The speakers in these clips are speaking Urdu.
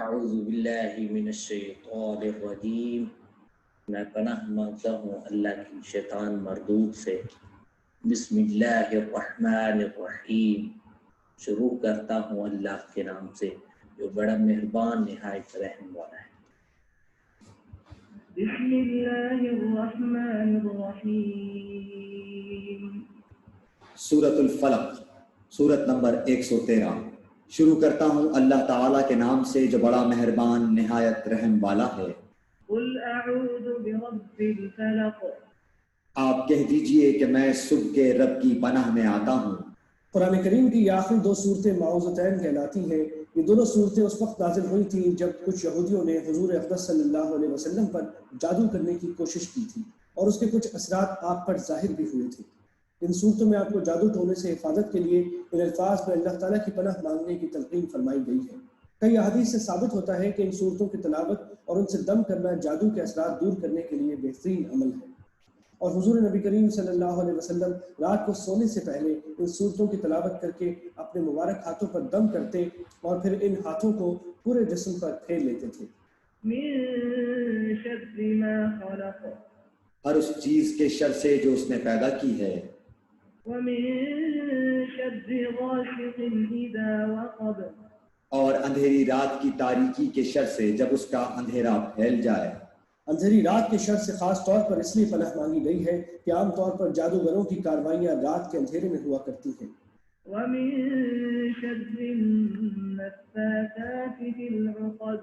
اعوذ باللہ من الشیطان الرجیم، میں پناہ مانگتا ہوں اللہ کی شیطان مردود سے۔ بسم اللہ الرحمن الرحیم، شروع کرتا ہوں اللہ کے نام سے جو بڑا مہربان نہایت رحم والا ہے۔ بسم اللہ الرحمن الرحیم۔ سورۃ الفلق، سورت نمبر 113۔ شروع کرتا ہوں اللہ تعالیٰ کے نام سے جو بڑا مہربان نہایت رحم والا ہے۔ قل اعوذ برب الفلق، آپ کہہ دیجئے کہ میں صبح کے رب کی پناہ میں آتا ہوں۔ قرآن کریم کی یہ آخری دو صورتیں معوذتین کہلاتی ہیں۔ یہ دونوں صورتیں اس وقت نازل ہوئی تھیں جب کچھ یہودیوں نے حضور اقدس صلی اللہ علیہ وسلم پر جادو کرنے کی کوشش کی تھی اور اس کے کچھ اثرات آپ پر ظاہر بھی ہوئے تھے۔ ان صورتوں میں آپ کو جادو ٹونے سے حفاظت کے لیے ان الفاظ میں اللہ تعالیٰ کی پناہ مانگنے کی تلقین فرمائی گئی ہے۔ کئی احادیث سے ثابت ہوتا ہے کہ ان صورتوں کی تلاوت اور ان سے دم کرنا جادو کے اثرات دور کرنے کے لیے بہترین عمل ہے، اور حضور نبی کریم صلی اللہ علیہ وسلم رات کو سونے سے پہلے ان صورتوں کی تلاوت کر کے اپنے مبارک ہاتھوں پر دم کرتے اور پھر ان ہاتھوں کو پورے جسم پر پھیر لیتے تھے۔ من شر ما خلق، ہر اس چیز کے شر سے جو اس نے پیدا کی ہے، ومن شر غاسق اذا وقب، اور اندھیری رات کی تاریکی کے شر سے جب اس کا اندھیرا پھیل جائے۔ اندھیری رات کے شر سے خاص طور پر اس لیے پناہ مانگی گئی ہے کہ عام طور پر جادوگروں کی کاروائیاں رات کے اندھیرے میں ہوا کرتی ہیں۔ ومن شر النفاثات في العقد،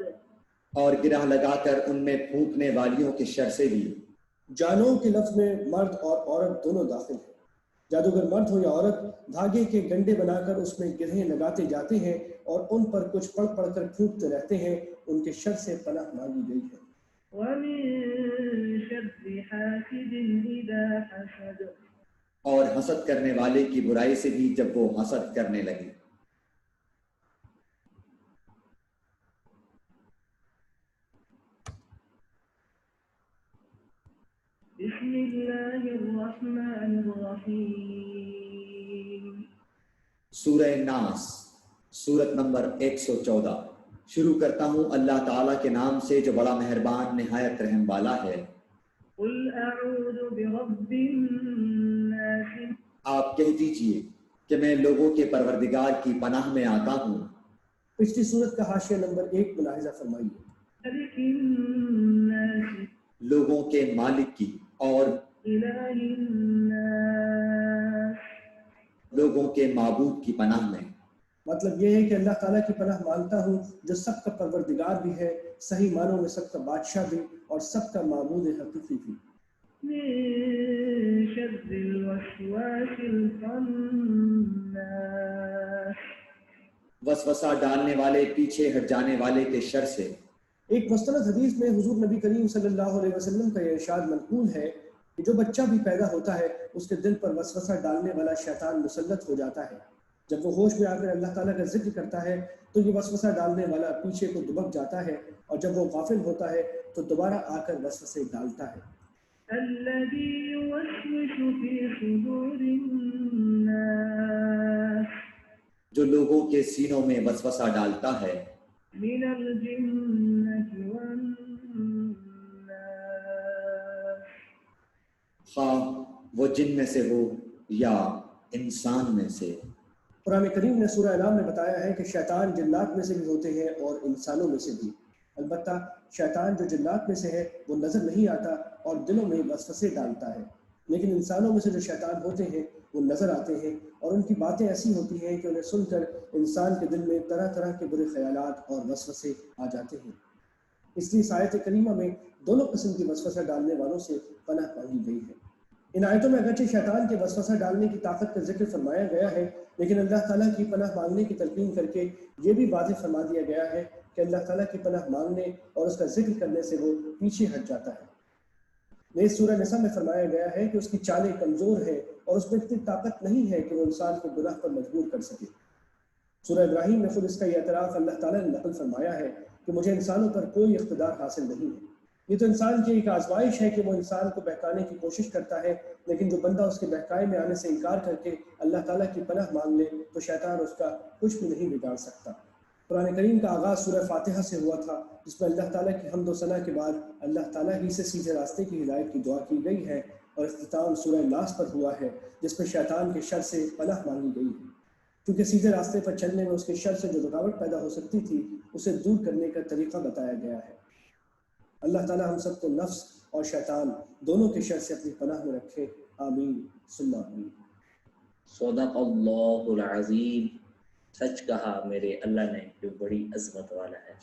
اور گرہ لگا کر ان میں پھونکنے والیوں کے شر سے بھی۔ جانوں کے لفظ میں مرد اور عورت دونوں داخل ہیں۔ جادوگر مرد ہو یا عورت، دھاگے کے گنڈے بنا کر اس میں گرہیں لگاتے جاتے ہیں اور ان پر کچھ پڑھ پڑھ کر پھونکتے رہتے ہیں۔ ان کے شر سے پناہ مانگی گئی ہے۔ ومن شر حاسد اذا حسد، اور حسد کرنے والے کی برائی سے بھی جب وہ حسد کرنے لگے۔ بسم اللہ الرحمن الرحیم۔ سورہ ناس، سورت نمبر 114۔ شروع کرتا ہوں اللہ تعالیٰ کے نام سے جو بڑا مہربان نہایت رحم والا ہے۔ قل اعوذ برب الناس، آپ کہہ دیجئے کہ میں لوگوں کے پروردگار کی پناہ میں آتا ہوں۔ پچھلی صورت کا حاشیہ نمبر 1 ملاحظہ فرمائیے۔ ملک الناس، لوگوں کے مالک کی، اور الہ الناس، لوگوں کے معبود کی پناہ میں۔ مطلب یہ ہے کہ اللہ تعالیٰ کی پناہ مانگتا ہوں جو سب کا پروردگار بھی ہے، صحیح معنوں میں سب کا بادشاہ بھی اور سب کا معبود حقیقی بھی۔ من شر الوسواس الخناس، وسوسہ ڈالنے والے، پیچھے ہٹ جانے والے کے شر سے۔ ایک مستند حدیث میں حضور نبی کریم صلی اللہ علیہ وسلم کا یہ ارشاد منقول ہے کہ جو بچہ بھی پیدا ہوتا ہے اس کے دل پر وسوسہ ڈالنے والا شیطان مسلط ہو جاتا ہے۔ جب وہ ہوش میں آ کر اللہ تعالیٰ کا ذکر کرتا ہے تو یہ وسوسہ ڈالنے والا پیچھے کو دبک جاتا ہے، اور جب وہ غافل ہوتا ہے تو دوبارہ آ کر وسوسے ڈالتا ہے۔ الذي يوسوس في صدور الناس، جو لوگوں کے سینوں میں وسوسہ ڈالتا ہے، من الجنة والناس، خواہ وہ جن میں سے ہو یا انسان میں سے۔ قرآن کریم نے سورہ انعام میں بتایا ہے کہ شیطان جنات میں سے بھی ہوتے ہیں اور انسانوں میں سے بھی۔ البتہ شیطان جو جنات میں سے ہے وہ نظر نہیں آتا اور دلوں میں وسوسے ڈالتا ہے، لیکن انسانوں میں سے جو شیطان ہوتے ہیں وہ نظر آتے ہیں، اور ان کی باتیں ایسی ہوتی ہیں کہ انہیں سن کر انسان کے دل میں طرح طرح کے برے خیالات اور وسوسے آ جاتے ہیں۔ اس لیے اس آیت کریمہ میں دونوں قسم کی وسوسہ ڈالنے والوں سے پناہ مانگی گئی ہے۔ ان آیتوں میں اگرچہ شیطان کے وسوسہ ڈالنے کی طاقت کا ذکر فرمایا گیا ہے، لیکن اللہ تعالیٰ کی پناہ مانگنے کی تلقین کر کے یہ بھی واضح فرما دیا گیا ہے کہ اللہ تعالیٰ کی پناہ مانگنے اور اس کا ذکر کرنے سے وہ پیچھے ہٹ جاتا ہے۔ نیز سورہ نساء میں فرمایا گیا ہے کہ اس کی چالیں کمزور ہیں اور اس میں اتنی طاقت نہیں ہے کہ وہ انسان کو گناہ پر مجبور کر سکے۔ سورہ ابراہیم میں خود اس کا یہ اعتراف اللہ تعالیٰ نے نقل فرمایا ہے کہ مجھے انسانوں پر کوئی اقتدار حاصل نہیں ہے۔ یہ تو انسان کی ایک آزمائش ہے کہ وہ انسان کو بہکانے کی کوشش کرتا ہے، لیکن جو بندہ اس کے بہکائے میں آنے سے انکار کر کے اللہ تعالیٰ کی پناہ مانگ لے تو شیطان اس کا کچھ بھی نہیں بگاڑ سکتا۔ قرآن کریم کا آغاز سورہ فاتحہ سے ہوا تھا، جس میں اللہ تعالیٰ کی حمد و ثنا کے بعد اللہ تعالیٰ ہی سے سیدھے راستے کی ہدایت کی دعا کی گئی ہے، اور اختتام سورہ ناس پر ہوا ہے جس میں شیطان کے شر سے پناہ مانگی گئی ہے، کیونکہ سیدھے راستے پر چلنے میں اس کے شر سے جو رکاوٹ پیدا ہو سکتی تھی اسے دور کرنے کا طریقہ بتایا گیا ہے۔ اللہ تعالیٰ ہم سب کو نفس اور شیطان دونوں کے شر سے اپنی پناہ میں رکھے، آمین ثم آمین۔ صدق اللہ العظیم، سچ کہا میرے اللہ نے جو بڑی عظمت والا ہے۔